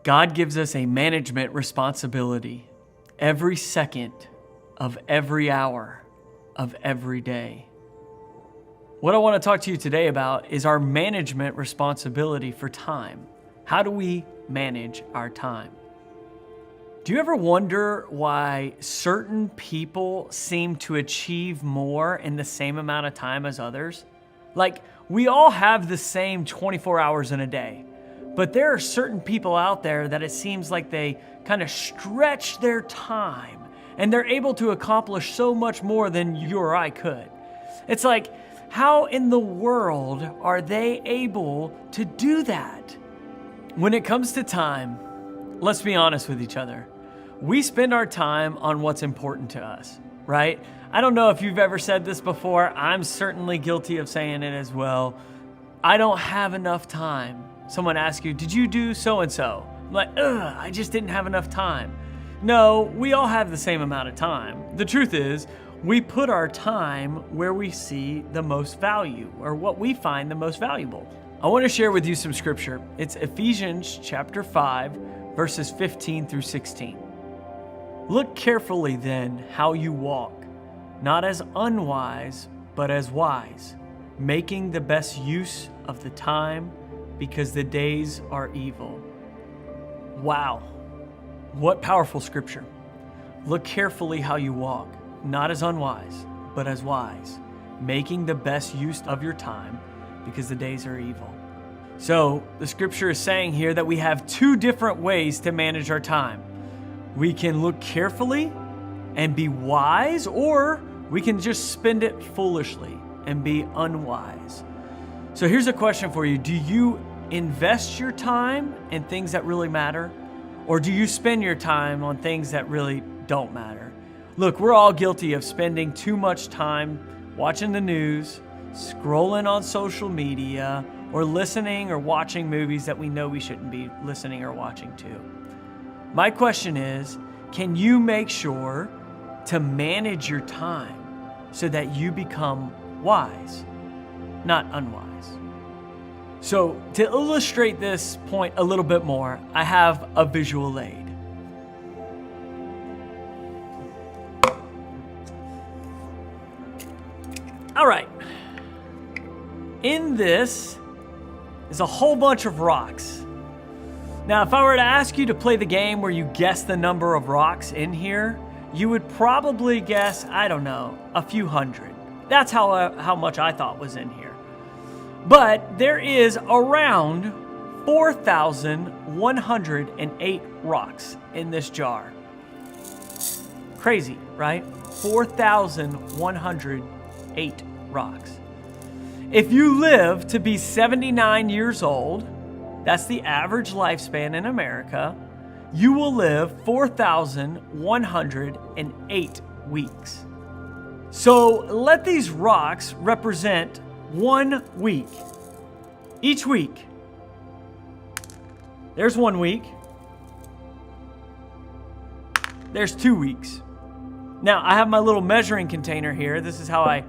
God gives us a management responsibility every second of every hour of every day. What I want to talk to you today about is our management responsibility for time. How do we manage our time? Do you ever wonder why certain people seem to achieve more in the same amount of time as others? Like, we all have the same 24 hours in a day, but there are certain people out there that it seems like they kind of stretch their time and they're able to accomplish so much more than you or I could. It's like, how in the world are they able to do that? When it comes to time, let's be honest with each other. We spend our time on what's important to us, right? I don't know if you've ever said this before. I'm certainly guilty of saying it as well. I don't have enough time. Someone asks you, did you do so-and-so? I'm like, I just didn't have enough time. No, we all have the same amount of time. The truth is, we put our time where we see the most value or what we find the most valuable. I want to share with you some scripture. It's Ephesians chapter 5, verses 15 through 16. Look carefully then how you walk, not as unwise, but as wise, making the best use of the time because the days are evil. Wow, what powerful scripture. Look carefully how you walk, not as unwise, but as wise, making the best use of your time because the days are evil. So the scripture is saying here that we have two different ways to manage our time. We can look carefully and be wise, or we can just spend it foolishly and be unwise. So here's a question for you. Do you invest your time in things that really matter? Or do you spend your time on things that really don't matter? Look, we're all guilty of spending too much time watching the news, scrolling on social media, or listening or watching movies that we know we shouldn't be listening or watching to. My question is, can you make sure to manage your time so that you become wise, not unwise? So to illustrate this point a little bit more, I have a visual aid. All right. In this is a whole bunch of rocks. Now, if I were to ask you to play the game where you guess the number of rocks in here, you would probably guess, I don't know, a few hundred. That's how much I thought was in here. But there is around 4,108 rocks in this jar. Crazy, right? 4,108 rocks. If you live to be 79 years old, that's the average lifespan in America, you will live 4,108 weeks. So let these rocks represent 1 week. Each week. There's 1 week. There's 2 weeks. Now, I have my little measuring container here. This is how I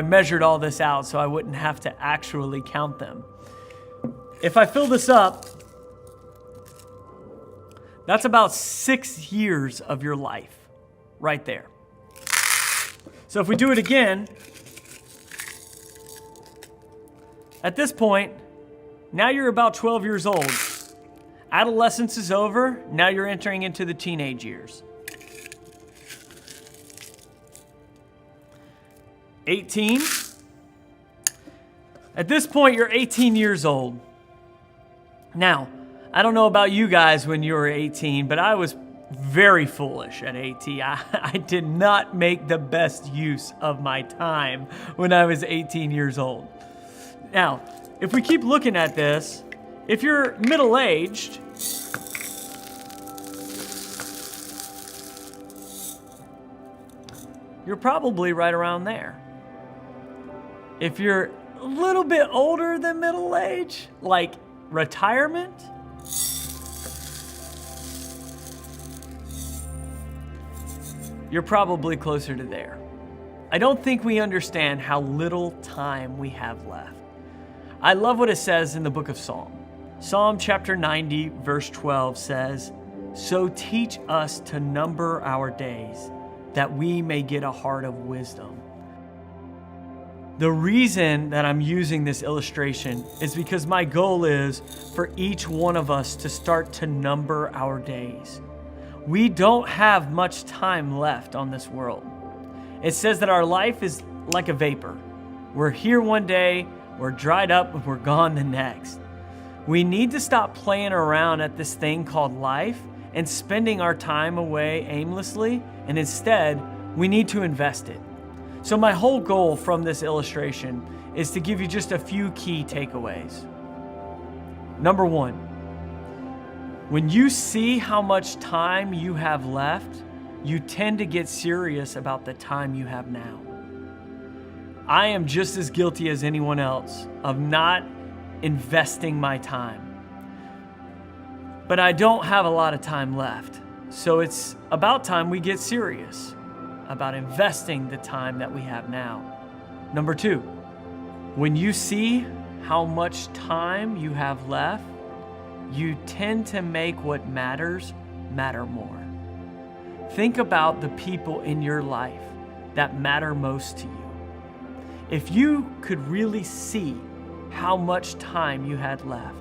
measured all this out so I wouldn't have to actually count them. If I fill this up, that's about 6 years of your life right there. So if we do it again, at this point, now you're about 12 years old. Adolescence is over. Now you're entering into the teenage years. 18. At this point, you're 18 years old. Now, I don't know about you guys when you were 18, but I was very foolish at 18. I did not make the best use of my time when I was 18 years old. Now, if we keep looking at this, if you're middle-aged, you're probably right around there. If you're a little bit older than middle age, like retirement, you're probably closer to there. I don't think we understand how little time we have left. I love what it says in the book of Psalm. Psalm chapter 90, verse 12 says, "So teach us to number our days, that we may get a heart of wisdom." The reason that I'm using this illustration is because my goal is for each one of us to start to number our days. We don't have much time left on this world. It says that our life is like a vapor. We're here one day, we're dried up, and we're gone the next. We need to stop playing around at this thing called life and spending our time away aimlessly, and instead, we need to invest it. So my whole goal from this illustration is to give you just a few key takeaways. Number one, when you see how much time you have left, you tend to get serious about the time you have now. I am just as guilty as anyone else of not investing my time. But I don't have a lot of time left. So it's about time we get serious about investing the time that we have now. Number two, when you see how much time you have left, you tend to make what matters matter more. Think about the people in your life that matter most to you. If you could really see how much time you had left,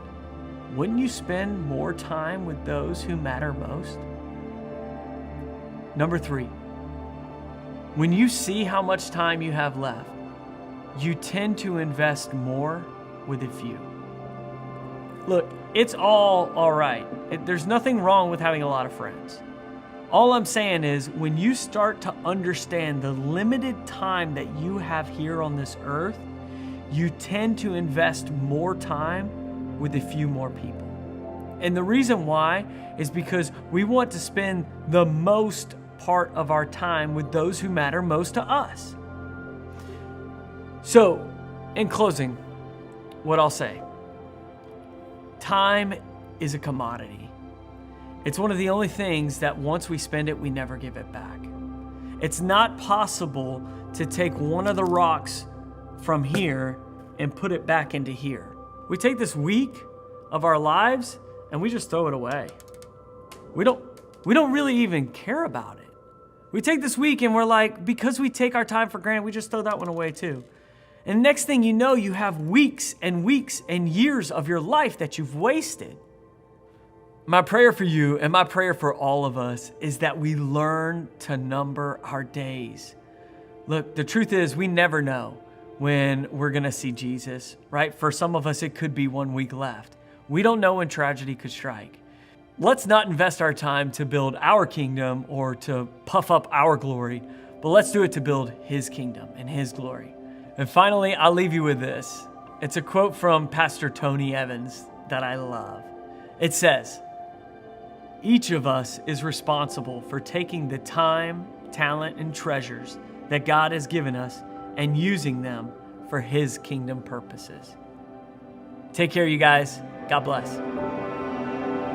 wouldn't you spend more time with those who matter most? Number three, when you see how much time you have left, you tend to invest more with a few. Look, it's all right. There's nothing wrong with having a lot of friends. All I'm saying is when you start to understand the limited time that you have here on this earth, you tend to invest more time with a few more people. And the reason why is because we want to spend the most part of our time with those who matter most to us. So, in closing, what I'll say, time is a commodity. It's one of the only things that once we spend it, we never give it back. It's not possible to take one of the rocks from here and put it back into here. We take this week of our lives and we just throw it away. We don't really even care about it. We take this week and we're like, because we take our time for granted, we just throw that one away too. And next thing you know, you have weeks and weeks and years of your life that you've wasted. My prayer for you and my prayer for all of us is that we learn to number our days. Look, the truth is we never know when we're going to see Jesus, right? For some of us, it could be 1 week left. We don't know when tragedy could strike. Let's not invest our time to build our kingdom or to puff up our glory, but let's do it to build His kingdom and His glory. And finally, I'll leave you with this. It's a quote from Pastor Tony Evans that I love. It says, "Each of us is responsible for taking the time, talent, and treasures that God has given us and using them for His kingdom purposes." Take care, you guys. God bless.